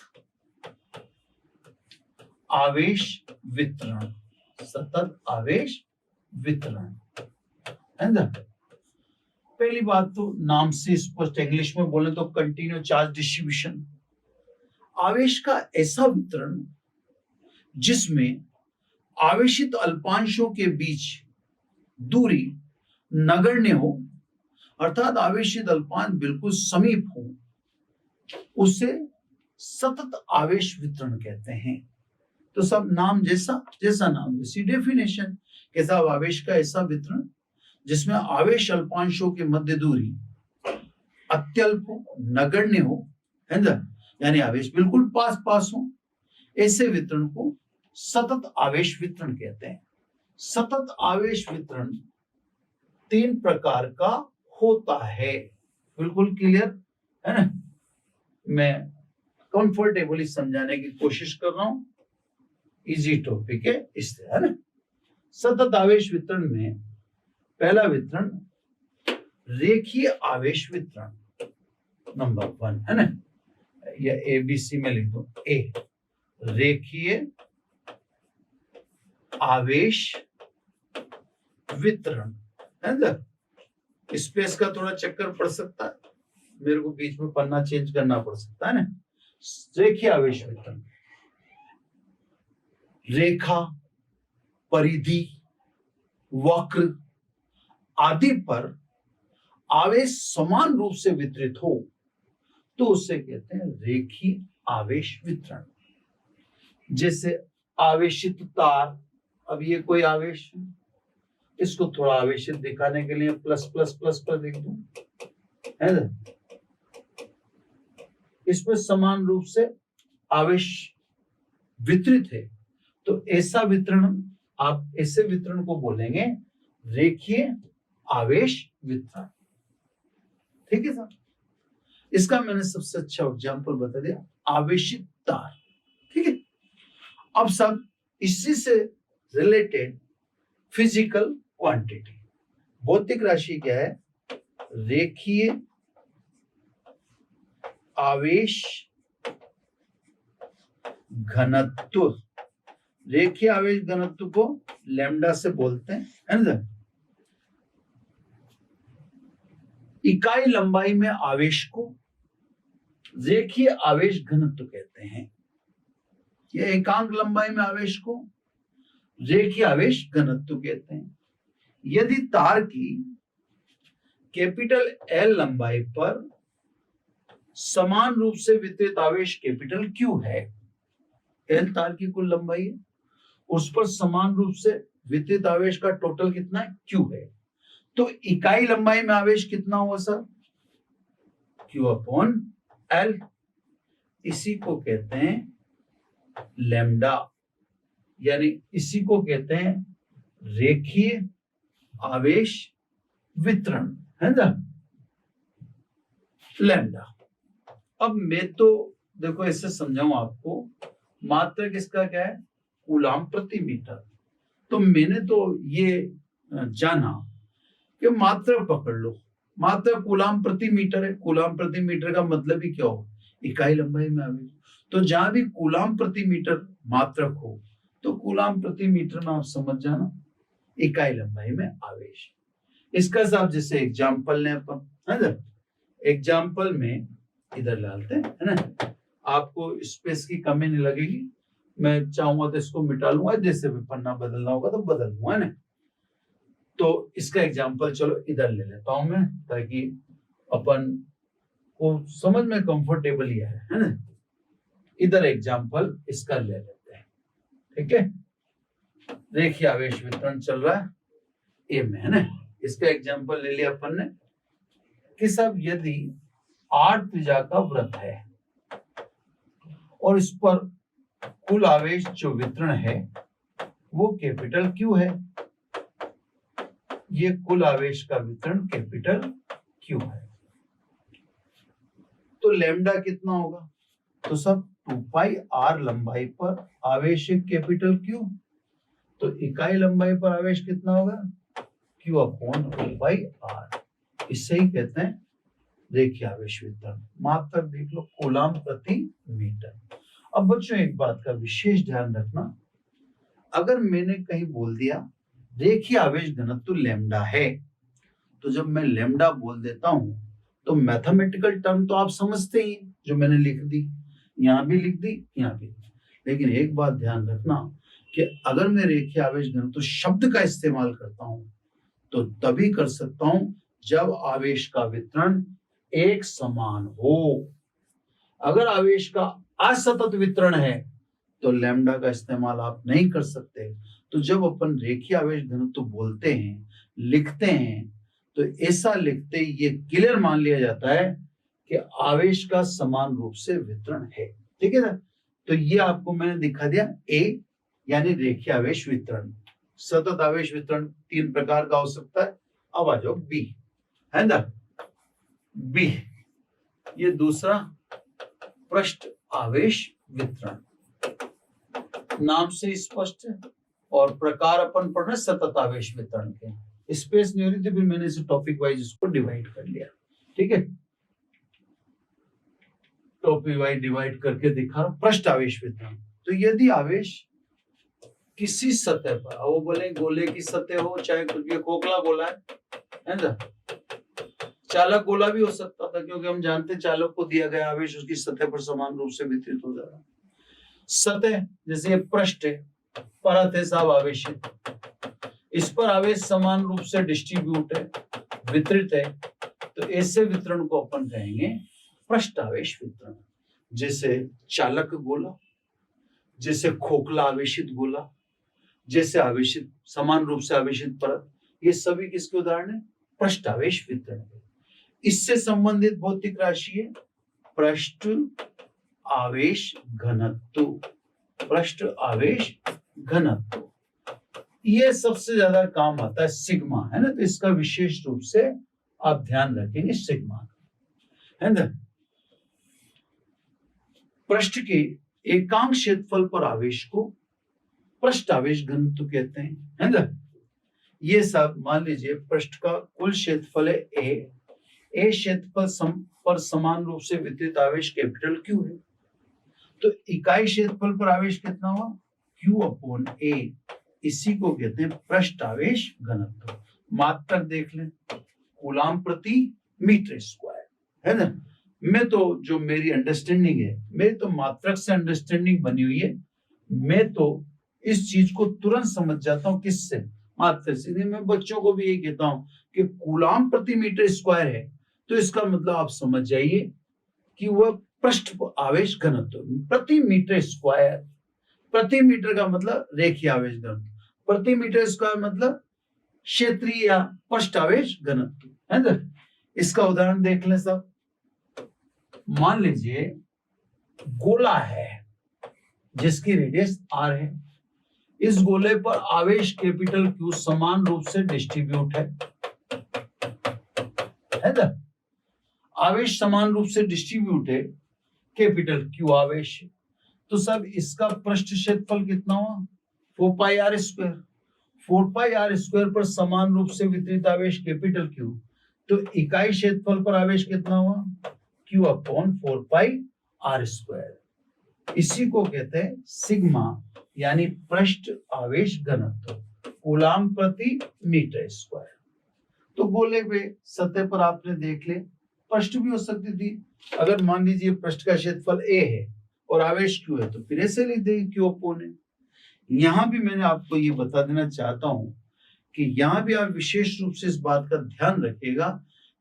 आवेश वितरण। सतत आवेश वितरण, है ना। पहली बात तो नाम से स्पष्ट, इंग्लिश में बोले तो कंटिन्यू चार्ज डिस्ट्रीब्यूशन। आवेश का ऐसा वितरण जिसमें आवेशित अल्पांशों के बीच दूरी नगण्य हो, अर्थात आवेशित अल्पांश बिल्कुल समीप हो, उसे सतत आवेश वितरण कहते हैं। तो सब नाम जैसा नाम वैसी डेफिनेशन के साथ आवेश का ऐसा वितरण जिसमें आवेश अल्पांशों के मध्य दूरी अत्यल्प हो, नगण्य हो, है ना, यानी आवेश बिल्कुल पास पास हो, ऐसे वितरण को सतत आवेश वितरण कहते हैं। सतत आवेश वितरण 3 प्रकार का होता है। बिल्कुल क्लियर, है ना। मैं कंफर्टेबली समझाने की कोशिश कर रहा हूं, इजी टॉपिक है इसलिए, है ना। सतत आवेश वितरण में पहला वितरण रेखीय आवेश वितरण, नंबर 1, है ना। या ABC में लिख दो, ए रेखीय आवेश वितरण, है ना। स्पेस का थोड़ा चक्कर पड़ सकता है, मेरे को बीच में पन्ना चेंज करना पड़ सकता है ना। रेखीय आवेश वितरण, रेखा, परिधि, वक्र आदि पर आवेश समान रूप से वितरित हो तो उसे कहते हैं रेखीय आवेश वितरण। जैसे आवेशित तार, अब ये कोई आवेश, इसको थोड़ा आवेशित दिखाने के लिए प्लस प्लस प्लस पर लिख दूं, है ना। इसमें समान रूप से आवेश वितरित है, तो ऐसा वितरण, आप ऐसे वितरण को बोलेंगे रेखीय आवेश वितरण। ठीक है सर। इसका मैंने सबसे अच्छा एग्जांपल बता दिया, आवेशित तार। ठीक है। अब सब इसी से रिलेटेड फिजिकल क्वांटिटी, भौतिक राशि क्या है, रेखीय आवेश घनत्व। रेखीय आवेश घनत्व को लैम्डा से बोलते हैं, है ना। इकाई लंबाई में आवेश को रेखीय आवेश घनत्व कहते हैं, या एकांक लंबाई में आवेश को रेखीय आवेश घनत्व कहते हैं। यदि तार की कैपिटल L लंबाई पर समान रूप से वितरित आवेश कैपिटल Q है, L तार की कुल लंबाई है, उस पर समान रूप से वितरित आवेश का टोटल कितना है, Q है, तो इकाई लंबाई में आवेश कितना हुआ सर, Q/L। इसी को कहते हैं लैम्डा, यानी इसी को कहते हैं रेखीय आवेश वितरण, है ना, लैम्डा। अब मैं तो देखो ऐसे समझाऊं आपको, मात्रक इसका क्या है, कूलाम प्रति मीटर। तो मैंने तो ये जाना कि मात्रक पकड़ लो, मात्रक कूलाम प्रति मीटर है। कूलाम प्रति मीटर का मतलब ही क्या हो, इकाई लंबाई में आवेश। तो जहां भी कूलाम प्रति मीटर मात्रक हो तो कूलाम प्रति मीटर में आप समझ जाना इकाई लंबाई में आवेश। इसका साहब जैसे एग्जाम्पल लें अपन, है ना, एग्जाम्पल में इधर डालते हैं, है ना, आपको स्पेस की कमी नहीं लगेगी। मैं चाहूंगा तो इसको मिटा लूंगा, जैसे भी पन्ना बदलना होगा तो बदल लूंगा, है ना। तो इसका एग्जाम्पल चलो इधर ले लेता हूं मैं, ताकि अपन को समझ में कंफर्टेबल ही है ना। इधर एग्जाम्पल इसका ले लेते हैं, ठीक है। देखिए आवेश वितरण चल रहा है ए में, है ना। इसका एग्जाम्पल ले लिया अपन ने कि सब यदि 8 त्रिज्या का वृत्त है और इस पर कुल आवेश जो वितरण है वो कैपिटल क्यू है, ये कुल आवेश का वितरण कैपिटल क्यू है, तो लैम्डा कितना होगा, तो सब 2 पाई आर लंबाई पर आवेश कैपिटल क्यू, तो इकाई लंबाई पर आवेश कितना होगा, क्यू अपॉन 2 पाई आर। इससे ही कहते हैं रेखीय आवेश वितरण। मात्रक देख लो कूलाम प्रति मीटर। अब बच्चों एक बात का विशेष ध्यान रखना, अगर मैंने कहीं बोल दिया रेखीय आवेश घनत्व लैम्डा है, तो जब मैं लैम्डा बोल देता हूं तो मैथमेटिकल टर्म तो आप समझते ही, जो मैंने लिख दी, यहां भी लिख दी, यहां भी। लेकिन एक बात ध्यान रखना कि अगर मैं रेखीय आवेश घनत्व शब्द का इस्तेमाल करता हूं तो तभी कर सकता हूं जब आवेश का वितरण एक समान हो। अगर आवेश का असतत वितरण है तो लैम्डा का इस्तेमाल आप नहीं कर सकते। तो जब अपन रेखीय आवेश घनत्व बोलते हैं, लिखते हैं, तो ऐसा लिखते ये क्लियर मान लिया जाता है कि आवेश का समान रूप से वितरण है, ठीक है ना। तो ये आपको मैंने दिखा दिया ए यानी रेखीय आवेश वितरण। सतत आवेश वितरण 3 प्रकार का हो सकता है। अब आ जाओ बी, है ना, बी ये दूसरा पृष्ठ आवेश वितरण, नाम से स्पष्ट है, और प्रकार अपन पढ़ रहे सतत आवेश वितरण के। स्पेस नहीं हो रही थी, फिर मैंने इसे टॉपिक वाइज इसको डिवाइड कर लिया, ठीक है। टॉपिक वाइज डिवाइड करके दिखा रहा हूं। पृष्ठ आवेश वितरण, तो यदि आवेश किसी सतह पर, वो बोले गोले की सतह हो चाहे ये खोखला गोला है ना, चालक गोला भी हो सकता था, क्योंकि हम जानते चालक को दिया गया आवेश उसकी सतह पर समान रूप से वितरित हो जा रहा है। सतह जैसे ये पृष्ठ है, परत है साहब आवेशित, इस पर आवेश समान रूप से डिस्ट्रीब्यूट है, वितरित है, तो ऐसे वितरण को अपन कहेंगे पृष्ठ आवेश वितरण। जैसे चालक गोला, जैसे खोखला आवेशित गोला, जैसे आवेशित समान रूप से आवेशित परत, ये सभी किसके उदाहरण है, पृष्ठ आवेश वितरण है। इससे संबंधित भौतिक राशि है पृष्ठ आवेश घनत्व, पृष्ठ आवेश घनत्व। ये सबसे ज्यादा काम आता है सिग्मा, है ना, तो इसका विशेष रूप से आप ध्यान रखेंगे सिग्मा, है ना। पृष्ठ के एकांक क्षेत्रफल पर आवेश को पृष्ठ आवेश घनत्व कहते हैं, है ना। ये सब मान लीजिए पृष्ठ का कुल क्षेत्रफल है ए क्षेत्रफल पर समान रूप से वितरित आवेश कैपिटल क्यू है, तो इकाई क्षेत्रफल पर आवेश कितना हुआ, क्यू अपॉन ए, इसी को कहते हैं पृष्ठ आवेश घनत्व। मात्रक देख लें कूलाम प्रति मीटर स्क्वायर, है ना। मैं तो जो मेरी अंडरस्टैंडिंग है, मेरी तो मात्रक से अंडरस्टैंडिंग बनी हुई है, मैं तो इस चीज को तुरंत समझ जाता हूं, किससे, मात्रक से। मैं बच्चों को भी यही कहता हूं कि कूलाम प्रति मीटर स्क्वायर है, तो इसका मतलब आप समझ जाइए कि वह पृष्ठ आवेश घनत्व प्रति मीटर स्क्वायर। प्रति मीटर का मतलब रेखीय आवेश घनत्व, प्रति मीटर स्क्वायर मतलब क्षेत्रीय या पृष्ठ आवेश घनत्व, है ना। इसका उदाहरण देख लें सब। मान लीजिए गोला है जिसकी रेडियस r है, इस गोले पर आवेश कैपिटल Q समान रूप से डिस्ट्रीब्यूट है ना, आवेश समान रूप से डिस्ट्रीब्यूट है, कैपिटल Q आवेश है, तो सब इसका पृष्ठ क्षेत्रफल कितना हुआ, 4 pi r square. 4 pi R square पर समान रूप से वितरित आवेश कैपिटल क्यू, तो इकाई क्षेत्रफल पर आवेश कितना हुआ, Q upon 4 pi R square. इसी को कहते हैं सिग्मा, यानी पृष्ठ आवेश घनत्व, कूलाम प्रति मीटर स्क्वायर। तो गोले पे सतह पर आपने देख ले, पृष्ठ भी हो सकती थी। अगर मान लीजिए पृष्ठ का क्षेत्रफल ए है और आवेश क्यू है, तो फिर ऐसे लिख देंगे क्यू अपॉन ए। यहां भी मैंने आपको ये बता देना चाहता हूं कि यहां भी आप विशेष रूप से इस बात का ध्यान रखिएगा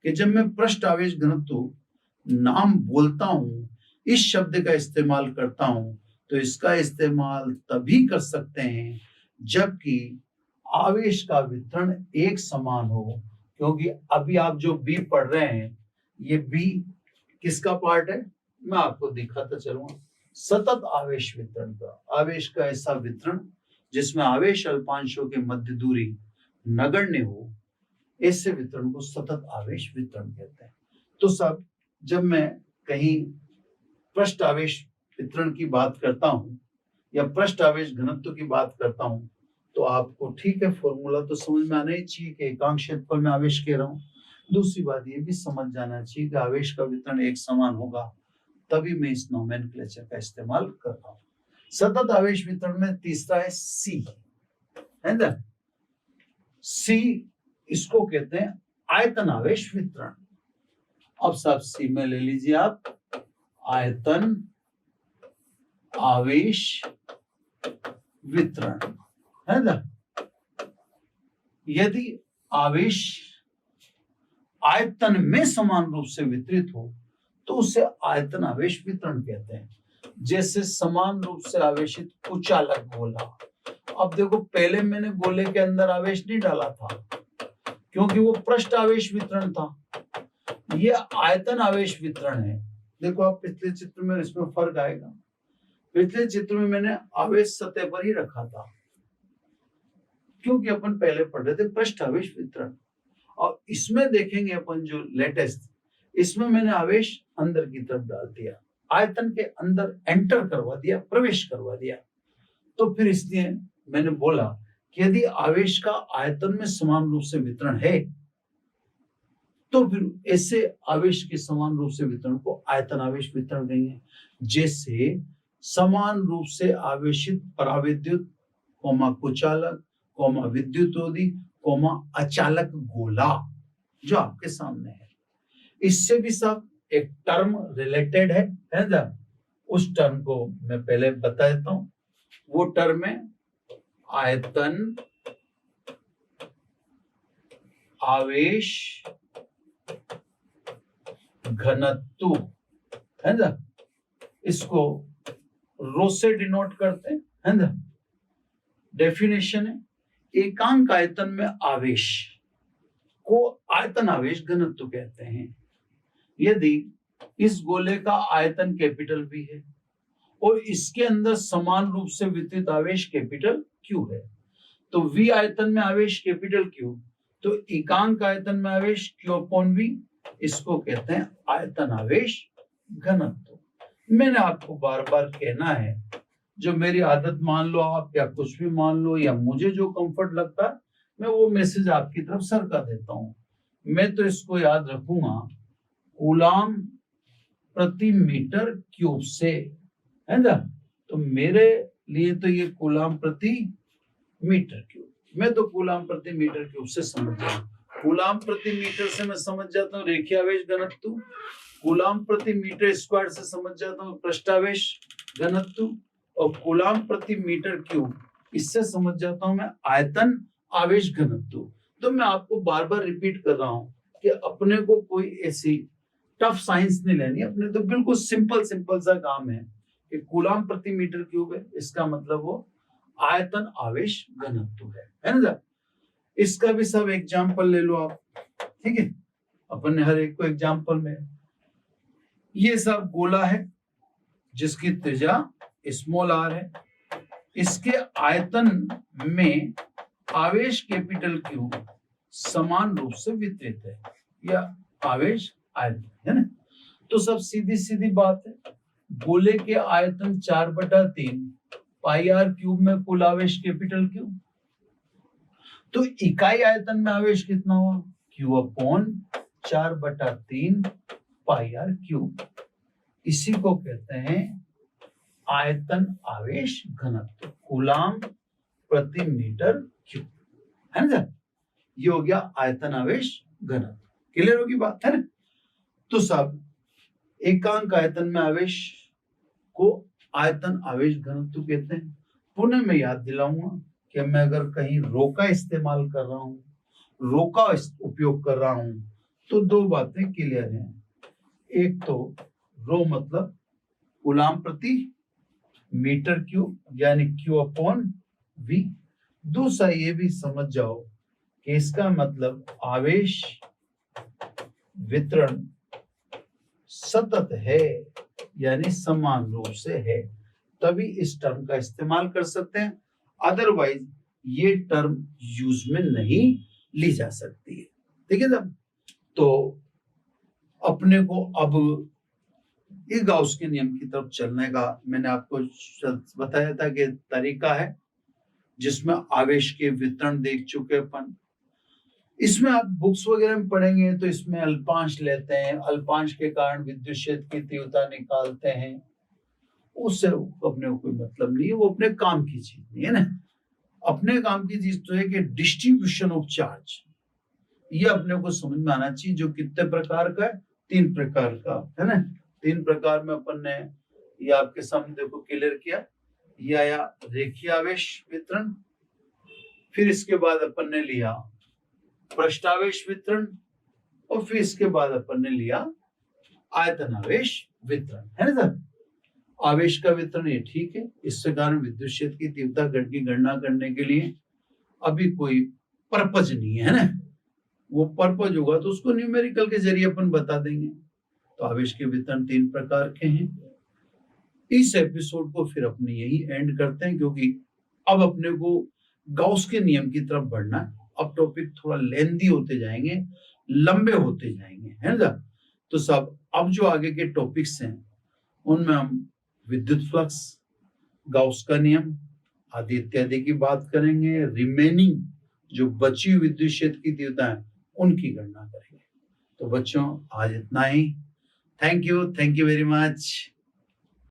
कि जब मैं पृष्ठ आवेश घनत्व नाम बोलता हूं, इस शब्द का इस्तेमाल करता हूं, तो इसका इस्तेमाल तभी कर सकते हैं जबकि आवेश का वितरण एक समान हो, क्योंकि अभी आप जो बी पढ़ रहे हैं, ये बी किसका पार्ट है, मैं आपको दिखाता चलूंगा, सतत आवेश वितरण का। आवेश का ऐसा वितरण जिसमें आवेश अल्पांशों के मध्य दूरी नगण्य हो, ऐसे वितरण को सतत आवेश वितरण कहते हैं। तो सब जब मैं कहीं पृष्ठ आवेश वितरण की बात करता हूं या पृष्ठ आवेश घनत्व की बात करता हूं, तो आपको ठीक है फॉर्मूला तो समझ में आना ही चाहिए कि एकांक क्षेत्रफल में आवेश कह रहा हूं। दूसरी बात ये भी समझ जाना चाहिए कि आवेश का वितरण एक समान होगा, तभी मैं इस नोमेनक्लेचर का इस्तेमाल कर रहा हूं। सतत आवेश वितरण में तीसरा है सी, है ना। सी इसको कहते हैं आयतन आवेश वितरण। अब साहब सी में ले लीजिए आप आयतन आवेश वितरण, है ना। यदि आवेश आयतन में समान रूप से वितरित हो तो उसे आयतन आवेश वितरण कहते हैं। जैसे समान रूप से आवेशित कुचालक गोला। अब देखो पहले मैंने गोले के अंदर आवेश नहीं डाला था क्योंकि वो पृष्ठ आवेश वितरण था, ये आयतन आवेश वितरण है। देखो आप पिछले चित्र में इसमें फर्क आएगा। पिछले चित्र में मैंने आवेश सतह पर ही रखा था क्योंकि अपन पहले पढ़ रहे थे पृष्ठ आवेश वितरण, और इसमें देखेंगे अपन जो लेटेस्ट, इसमें मैंने आवेश अंदर की तरफ डाल दिया, आयतन के अंदर एंटर करवा दिया, प्रवेश करवा दिया। तो फिर इसलिए मैंने बोला कि यदि आवेश का आयतन में समान रूप से वितरण है तो फिर ऐसे आवेश के समान रूप से वितरण को आयतन आवेश वितरण कहेंगे। जैसे समान रूप से आवेशित पराविद्युत कुचालक विद्युतरोधी अचालक गोला जो आपके सामने है। इससे भी सब एक टर्म रिलेटेड है ना। उस टर्म को मैं पहले बता देता हूं। वो टर्म है आयतन आवेश घनत्व, है ना। इसको रो से डिनोट करते हैं, है ना। डेफिनेशन है एकांक आयतन में आवेश को आयतन आवेश घनत्व कहते हैं। यदि इस गोले का आयतन कैपिटल V है और इसके अंदर समान रूप से वितरित आवेश कैपिटल Q है, तो V आयतन में आवेश कैपिटल Q, तो एकांक आयतन में आवेश Q अपॉन V, इसको कहते हैं आयतन आवेश घनत्व। मैंने आपको बार बार कहना है, जो मेरी आदत मान लो आप, या कुछ भी मान लो, या मुझे जो कंफर्ट लगता है मैं वो मैसेज आपकी तरफ सरका देता हूं। मैं तो इसको याद रखूंगा कूलाम प्रति मीटर क्यूब से, है ना। तो मेरे लिए तो ये कूलाम प्रति मीटर क्यूब, मैं तो कूलाम प्रति मीटर क्यूब से समझ जाऊँ। कूलाम प्रति मीटर से मैं समझ जाता हूँ रेखीय आवेश घनत्व, कूलाम प्रति मीटर स्क्वायर से समझ जाता हूँ पृष्ठावेश घनत्व, और कूलाम प्रति मीटर क्यूब इससे समझ जाता हूं मैं आयतन आवेश घनत्व। तो मैं आपको बार बार रिपीट कर रहा हूं कि अपने को कोई ऐसी टफ साइंस नहीं लेनी, अपने तो बिल्कुल सिंपल सा काम है कि कूलाम प्रति मीटर क्यूब है, इसका मतलब वो आयतन आवेश घनत्व है ना। इसका भी सब एग्जाम्पल ले लो आप, ठीक है। अपन ने हर एक को एग्जाम्पल में, ये सब गोला है जिसकी त्रिज्या स्मॉल r है, इसके आयतन में आवेश कैपिटल Q समान रूप से वितरित है, या आवेश आयतन, है ना। तो सब सीधी सीधी बात है। गोले के आयतन 4/3 पाई r क्यूब में कुल आवेश कैपिटल Q, तो इकाई आयतन में आवेश कितना हुआ? Q upon 4/3 pi R cube. इसी को कहते हैं आयतन आवेश घनत्व, कूलाम प्रति मीटर क्यूब, है ना? ये हो गया आयतन आवेश घनत्व। क्लियर होगी बात, है ना? तो सब एकांक आयतन में आवेश को आयतन आवेश घनत्व कहते हैं। पुनः मैं याद दिलाऊंगा कि मैं अगर कहीं रो का इस्तेमाल कर रहा हूं, रो का उपयोग कर रहा हूं, तो दो बातें क्लियर हैं। एक तो रो मतलब कूलाम प्रति मीटर क्यूब यानी Q अपॉन V। दूसरा ये भी समझ जाओ कि इसका मतलब आवेश वितरण सतत है यानी समान रूप से है, तभी इस टर्म का इस्तेमाल कर सकते हैं, अदरवाइज ये टर्म यूज में नहीं ली जा सकती है। ठीक है साहब? तो अपने को अब इस गाउस के नियम की तरफ चलने का मैंने आपको बताया था कि तरीका है, जिसमें आवेश के वितरण देख चुके अपन। इसमें आप बुक्स वगैरह में पढ़ेंगे तो इसमें अल्पांश लेते हैं, अल्पांश के कारण विद्युत क्षेत्र की तीव्रता निकालते हैं, उससे अपने को कोई मतलब नहीं है, वो अपने काम की चीज नहीं है ना। अपने काम की चीज तो है कि डिस्ट्रीब्यूशन ऑफ चार्ज, ये अपने को समझ में आना चाहिए, जो कितने प्रकार का है? 3 प्रकार का, है ना? 3 प्रकार में अपन ने ये आपके सामने देखो क्लियर किया। ये आया रेखीय आवेश वितरण, फिर इसके बाद अपन ने लिया पृष्ठावेश वितरण, और फिर इसके बाद अपन ने लिया आयतन आवेश वितरण, है ना सर? आवेश का वितरण ये ठीक है, इससे कारण विद्युत क्षेत्र की तीव्रता घट की गणना करने के लिए अभी कोई पर्पज नहीं है ना। वो पर्पज होगा तो उसको न्यूमेरिकल के जरिए अपन बता देंगे। तो आवेश के वितरण 3 प्रकार के हैं। इस एपिसोड को फिर अपने यही एंड करते हैं, क्योंकि अब अपने को गाउस के नियम की तरफ बढ़ना है। अब टॉपिक थोड़ा लेंदी होते जाएंगे, लंबे होते जाएंगे, है ना? तो सब अब जो आगे के टॉपिक्स हैं उनमें हम विद्युत फ्लक्स, गाउस का नियम आदि इत्यादि की बात करेंगे। रिमेनिंग जो बची हुई विद्युत क्षेत्र की तीव्रता है उनकी गणना करेंगे। तो बच्चों आज इतना ही। Thank you very much.